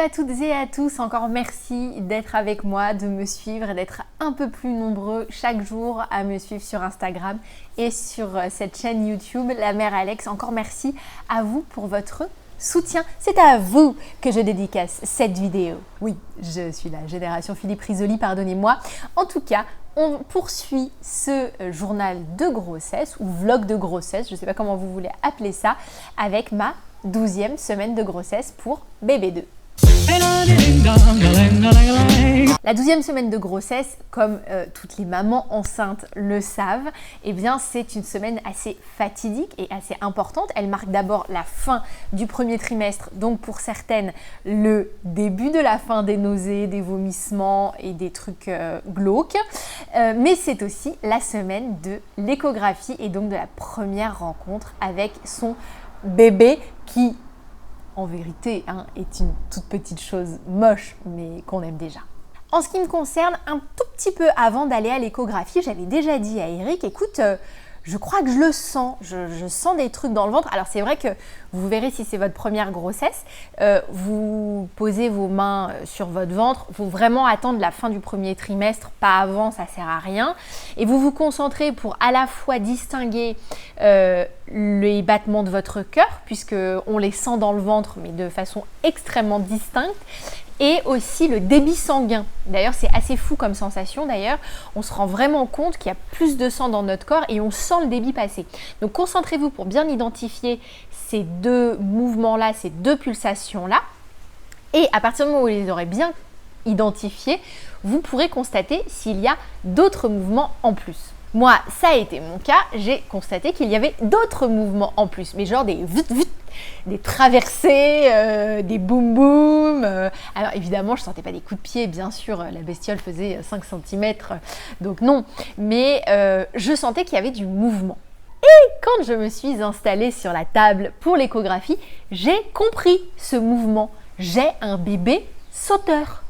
à toutes et à tous, encore merci d'être avec moi, de me suivre et d'être un peu plus nombreux chaque jour à me suivre sur Instagram et sur cette chaîne YouTube, La Mère Alex. Encore merci à vous pour votre soutien. C'est à vous que je dédicace cette vidéo. Oui, je suis la génération Philippe Risoli, pardonnez-moi. En tout cas, on poursuit ce journal de grossesse ou vlog de grossesse, je ne sais pas comment vous voulez appeler ça, avec ma 12e semaine de grossesse pour bébé 2. La 12e semaine de grossesse, comme toutes les mamans enceintes le savent, eh bien c'est une semaine assez fatidique et assez importante. Elle marque d'abord la fin du premier trimestre, donc pour certaines le début de la fin des nausées, des vomissements et des trucs glauques. Mais c'est aussi la semaine de l'échographie et donc de la première rencontre avec son bébé qui, en vérité, est une toute petite chose moche, mais qu'on aime déjà. En ce qui me concerne, un tout petit peu avant d'aller à l'échographie, j'avais déjà dit à Eric, écoute, je crois que je le sens, je sens des trucs dans le ventre. Alors c'est vrai que vous verrez si c'est votre première grossesse, vous posez vos mains sur votre ventre, il faut vraiment attendre la fin du premier trimestre, pas avant, ça sert à rien. Et vous vous concentrez pour à la fois distinguer les battements de votre cœur, puisqu'on les sent dans le ventre, mais de façon extrêmement distincte, et aussi le débit sanguin. D'ailleurs, c'est assez fou comme sensation. D'ailleurs, on se rend vraiment compte qu'il y a plus de sang dans notre corps et on sent le débit passer. Donc, concentrez-vous pour bien identifier ces deux mouvements-là, ces deux pulsations-là. Et à partir du moment où vous les aurez bien identifiés, vous pourrez constater s'il y a d'autres mouvements en plus. Moi, ça a été mon cas. J'ai constaté qu'il y avait d'autres mouvements en plus, mais genre des vut-vut, des traversées, des boum-boum. Alors évidemment, je ne sentais pas des coups de pied, bien sûr, la bestiole faisait 5 cm, donc non. Mais je sentais qu'il y avait du mouvement. Et quand je me suis installée sur la table pour l'échographie, j'ai compris ce mouvement. J'ai un bébé sauteur.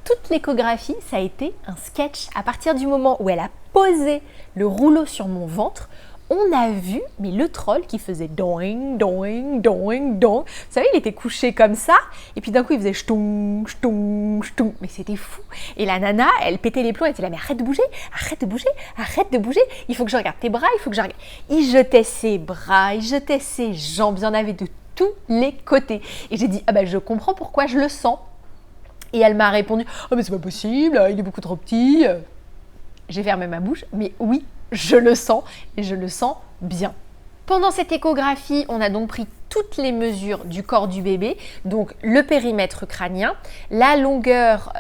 Toute l'échographie, ça a été un sketch. À partir du moment où elle a posé le rouleau sur mon ventre, on a vu, mais le troll qui faisait doing, doing, doing, doing. Vous savez, il était couché comme ça, et puis d'un coup, il faisait ch'toum, ch'toum, ch'toum. Mais c'était fou. Et la nana, elle pétait les plombs, elle était là, mais arrête de bouger, arrête de bouger, arrête de bouger. Il faut que je regarde tes bras, il faut que je regarde. Il jetait ses bras, il jetait ses jambes, il y en avait de tous les côtés. Et j'ai dit, ah ben, je comprends pourquoi je le sens. Et elle m'a répondu, oh mais c'est pas possible, il est beaucoup trop petit. J'ai fermé ma bouche, mais oui, je le sens et je le sens bien. Pendant cette échographie, on a donc pris toutes les mesures du corps du bébé, donc le périmètre crânien, la longueur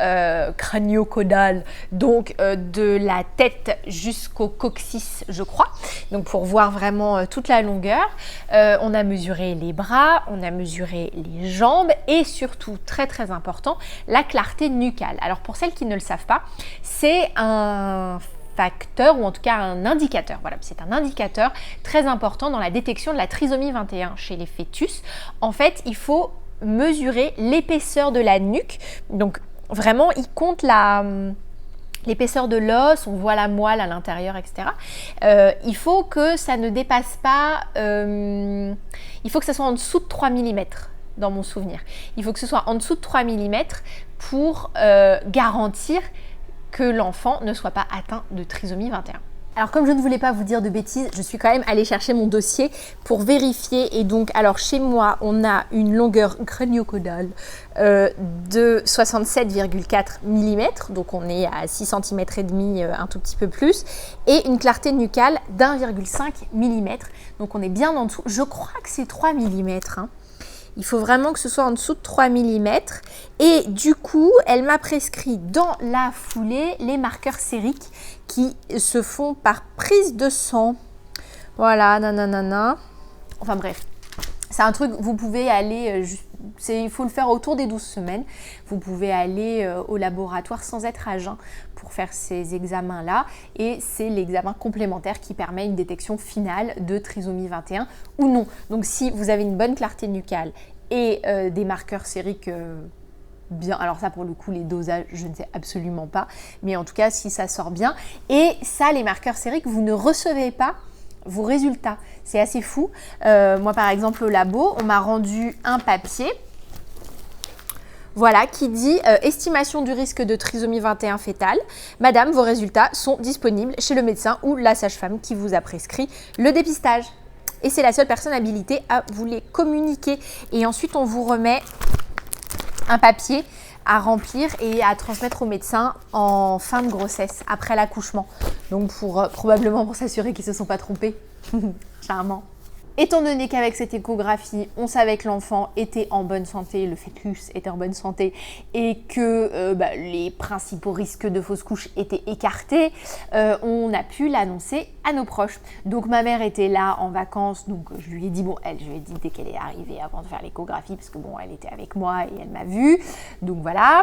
crânio-caudale, donc de la tête jusqu'au coccyx, je crois, donc pour voir vraiment toute la longueur. On a mesuré les bras, on a mesuré les jambes et surtout, très très important, la clarté nucale. Alors pour celles qui ne le savent pas, c'est un facteur ou en tout cas un indicateur. Voilà, c'est un indicateur très important dans la détection de la trisomie 21 chez les fœtus. En fait, il faut mesurer l'épaisseur de la nuque. Donc vraiment, il compte l'épaisseur de l'os, on voit la moelle à l'intérieur, etc. Il faut que ça ne dépasse pas, il faut que ça soit en dessous de 3 mm dans mon souvenir. Il faut que ce soit en dessous de 3 mm pour garantir que l'enfant ne soit pas atteint de trisomie 21. Alors comme je ne voulais pas vous dire de bêtises, je suis quand même allée chercher mon dossier pour vérifier. Et donc, alors chez moi, on a une longueur crânio-caudale de 67,4 mm, donc on est à 6 cm et demi, un tout petit peu plus, et une clarté nucale d'1,5 mm, donc on est bien en dessous. Je crois que c'est 3 mm, Il faut vraiment que ce soit en dessous de 3 mm. Et du coup, elle m'a prescrit dans la foulée les marqueurs sériques qui se font par prise de sang. Voilà, nanana. Enfin bref, c'est un truc, vous pouvez aller, il faut le faire autour des 12 semaines. Vous pouvez aller au laboratoire sans être à jeun pour faire ces examens-là. Et c'est l'examen complémentaire qui permet une détection finale de trisomie 21 ou non. Donc si vous avez une bonne clarté nucale et des marqueurs sériques bien, alors ça pour le coup les dosages je ne sais absolument pas, mais en tout cas si ça sort bien, et ça les marqueurs sériques vous ne recevez pas vos résultats, c'est assez fou. Moi par exemple au labo on m'a rendu un papier Voilà, qui dit estimation du risque de trisomie 21 fœtale. Madame, vos résultats sont disponibles chez le médecin ou la sage-femme qui vous a prescrit le dépistage. Et c'est la seule personne habilitée à vous les communiquer. Et ensuite, on vous remet un papier à remplir et à transmettre au médecin en fin de grossesse, après l'accouchement. Donc probablement pour s'assurer qu'ils ne se sont pas trompés. Charmant. Étant donné qu'avec cette échographie, on savait que l'enfant était en bonne santé, le fœtus était en bonne santé et que les principaux risques de fausse couche étaient écartés, on a pu l'annoncer à nos proches. Donc ma mère était là en vacances, donc je lui ai dit, dès qu'elle est arrivée avant de faire l'échographie, parce que elle était avec moi et elle m'a vue, donc voilà.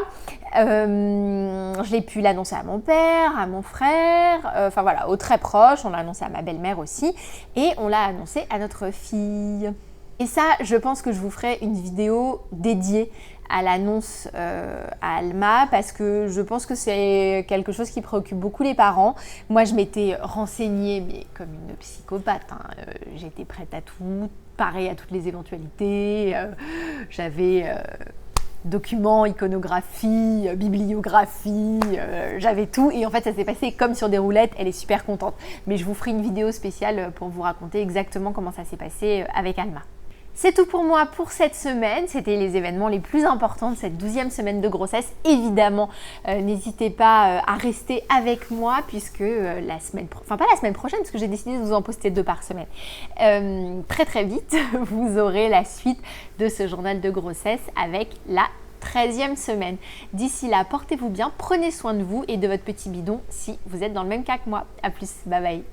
Je l'ai pu l'annoncer à mon père, à mon frère, aux très proches, on l'a annoncé à ma belle-mère aussi et on l'a annoncé à notre fille. Et ça, je pense que je vous ferai une vidéo dédiée à l'annonce à Alma parce que je pense que c'est quelque chose qui préoccupe beaucoup les parents. Moi, je m'étais renseignée, mais comme une psychopathe, j'étais prête à tout, pareil à toutes les éventualités. J'avais documents, iconographie, bibliographie, j'avais tout et en fait ça s'est passé comme sur des roulettes, elle est super contente. Mais je vous ferai une vidéo spéciale pour vous raconter exactement comment ça s'est passé avec Alma. C'est tout pour moi pour cette semaine, c'était les événements les plus importants de cette 12e semaine de grossesse. Évidemment, n'hésitez pas à rester avec moi puisque pas la semaine prochaine parce que j'ai décidé de vous en poster 2 par semaine. Très très vite, vous aurez la suite de ce journal de grossesse avec la 13e semaine. D'ici là, portez-vous bien, prenez soin de vous et de votre petit bidon si vous êtes dans le même cas que moi. A plus, bye bye.